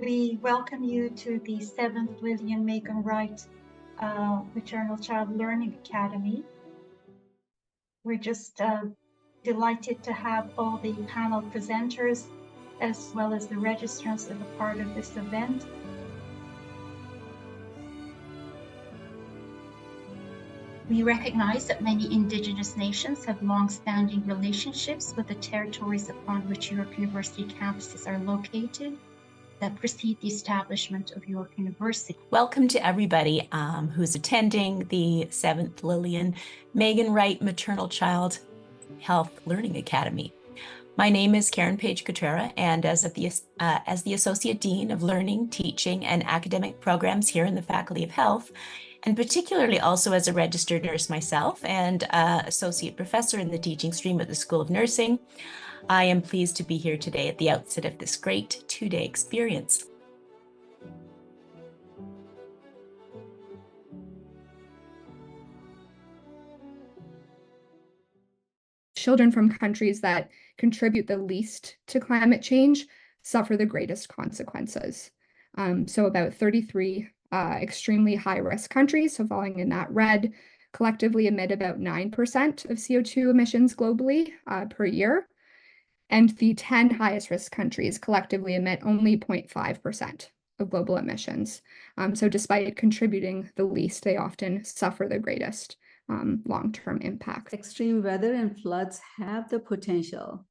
We welcome you to the 7th Lillian Meighen Wright Maternal Child Learning Academy. We're just delighted to have all the panel presenters as well as the registrants as a part of this event. We recognize that many Indigenous nations have long-standing relationships with the territories upon which York University campuses are located that precede the establishment of York University. Welcome to everybody who's attending the 7th Lillian Meighen Wright Maternal Child Health Learning Academy. My name is Karen Page Cotrera, and as the Associate Dean of Learning, Teaching, and Academic Programs here in the Faculty of Health, and particularly also as a registered nurse myself and Associate Professor in the teaching stream at the School of Nursing, I am pleased to be here today at the outset of this great two-day experience. Children from countries that contribute the least to climate change suffer the greatest consequences. So about 33 extremely high-risk countries, so falling in that red, collectively emit about 9% of CO2 emissions globally per year. And the 10 highest risk countries collectively emit only 0.5% of global emissions. So despite contributing the least, they often suffer the greatest long-term impact. Extreme weather and floods have the potential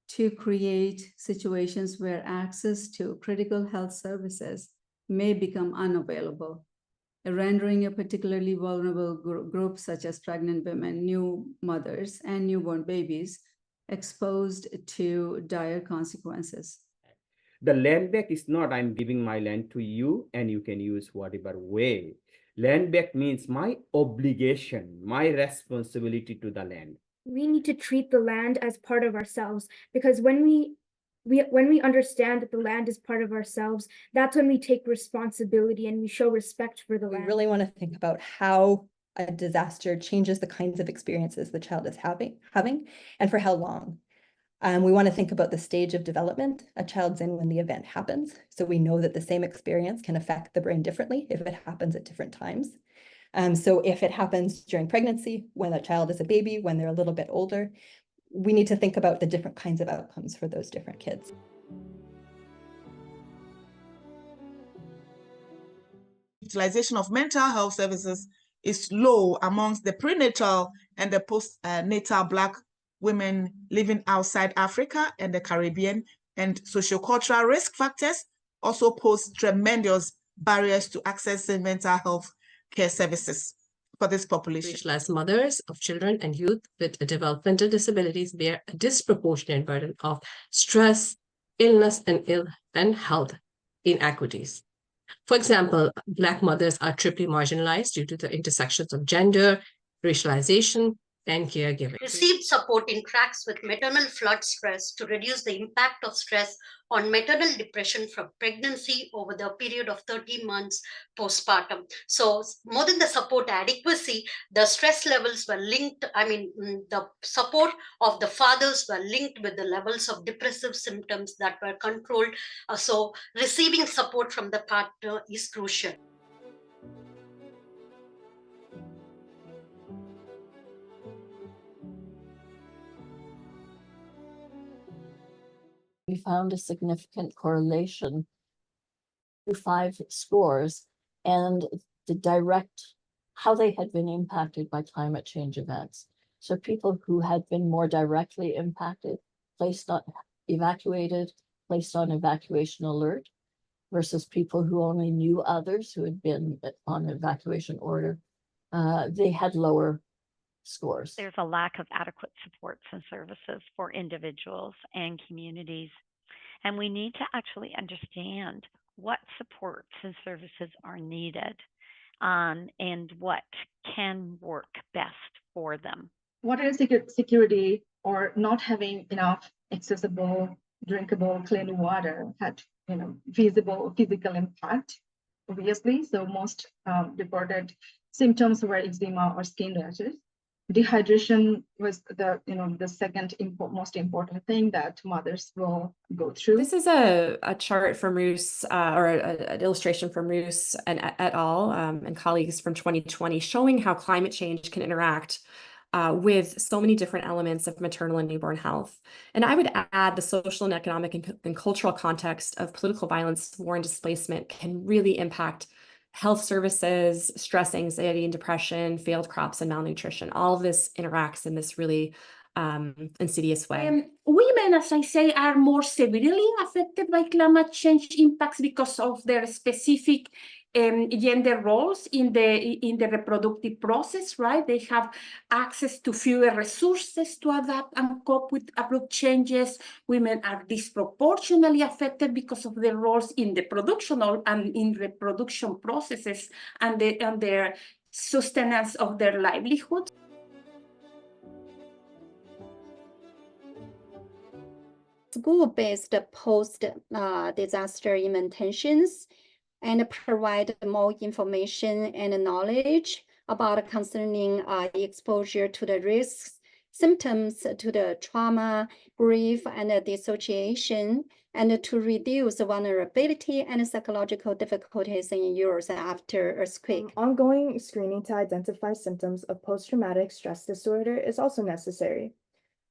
to create situations where access to critical health services may become unavailable, rendering a particularly vulnerable group such as pregnant women, new mothers, and newborn babies exposed to dire consequences. The land back is not I'm giving my land to you and you can use whatever way. Land back means my obligation, my responsibility to the land. We need to treat the land as part of ourselves, because when we understand that the land is part of ourselves, that's when we take responsibility and we show respect for the land. We really want to think about how a disaster changes the kinds of experiences the child is having and for how long. We want to think about the stage of development a child's in when the event happens. So we know that the same experience can affect the brain differently if it happens at different times. So if it happens during pregnancy, when a child is a baby, when they're a little bit older, we need to think about the different kinds of outcomes for those different kids. Utilization of mental health services is low amongst the prenatal and the postnatal Black women living outside Africa and the Caribbean, and sociocultural risk factors also pose tremendous barriers to accessing mental health care services for this population. Racialized mothers of children and youth with developmental disabilities bear a disproportionate burden of stress, illness, and health inequities. For example, Black mothers are triply marginalized due to the intersections of gender, racialization, and caregiving. Received support in tracks with maternal flood stress to reduce the impact of stress on maternal depression from pregnancy over the period of 30 months postpartum. So more than the support adequacy, the stress levels were linked, the support of the fathers were linked with the levels of depressive symptoms that were controlled. So receiving support from the partner is crucial. We found a significant correlation to 5 scores and how they had been impacted by climate change events. So people who had been more directly impacted, evacuated, placed on evacuation alert, versus people who only knew others who had been on evacuation order, they had lower scores. There's a lack of adequate supports and services for individuals and communities. And we need to actually understand what supports and services are needed and what can work best for them. Water security or not having enough accessible, drinkable, clean water had visible physical impact, obviously. So most reported symptoms were eczema or skin rashes. Dehydration was the second most important thing that mothers will go through. This is a chart from Roos, or an illustration from Roos and et al. And colleagues from 2020, showing how climate change can interact with so many different elements of maternal and newborn health. And I would add the social and economic and cultural context of political violence, war, and displacement can really impact health services, stress, anxiety, and depression, failed crops, and malnutrition. All of this interacts in this really insidious way. Women, as I say, are more severely affected by climate change impacts because of their specific gender roles in the reproductive process, right? They have access to fewer resources to adapt and cope with abrupt changes. Women are disproportionately affected because of their roles in the production and in reproduction processes and their sustenance of their livelihood. School-based post-disaster interventions and provide more information and knowledge about concerning exposure to the risks, symptoms to the trauma, grief, and dissociation, and to reduce vulnerability and psychological difficulties in years after earthquake. Ongoing screening to identify symptoms of post-traumatic stress disorder is also necessary.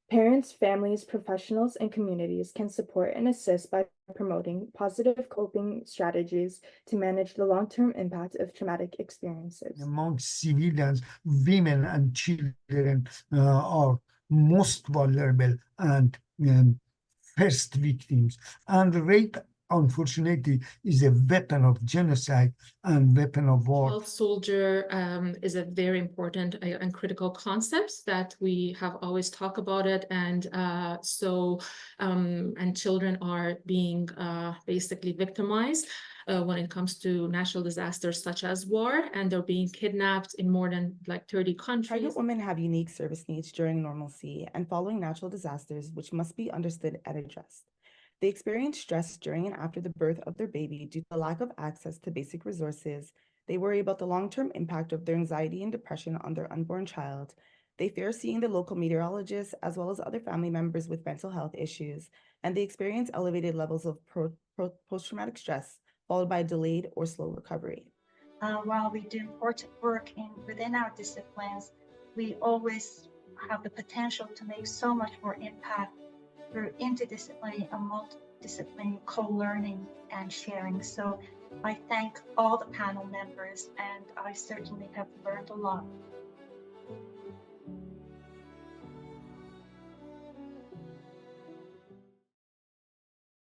Parents, families, professionals, and communities can support and assist by promoting positive coping strategies to manage the long-term impact of traumatic experiences. Among civilians, women and children are most vulnerable and first victims. And rape, unfortunately, is a weapon of genocide and weapon of war. Health soldier is a very important and critical concept that we have always talked about it, and children are being basically victimized when it comes to natural disasters such as war, and they're being kidnapped in more than 30 countries. Pregnant women have unique service needs during normalcy and following natural disasters, which must be understood and addressed. They experience stress during and after the birth of their baby due to the lack of access to basic resources. They worry about the long-term impact of their anxiety and depression on their unborn child. They fear seeing the local meteorologist as well as other family members with mental health issues, and they experience elevated levels of post-traumatic stress, followed by delayed or slow recovery. While we do important work within our disciplines, we always have the potential to make so much more impact through interdisciplinary and multidisciplinary co-learning and sharing. So I thank all the panel members, and I certainly have learned a lot.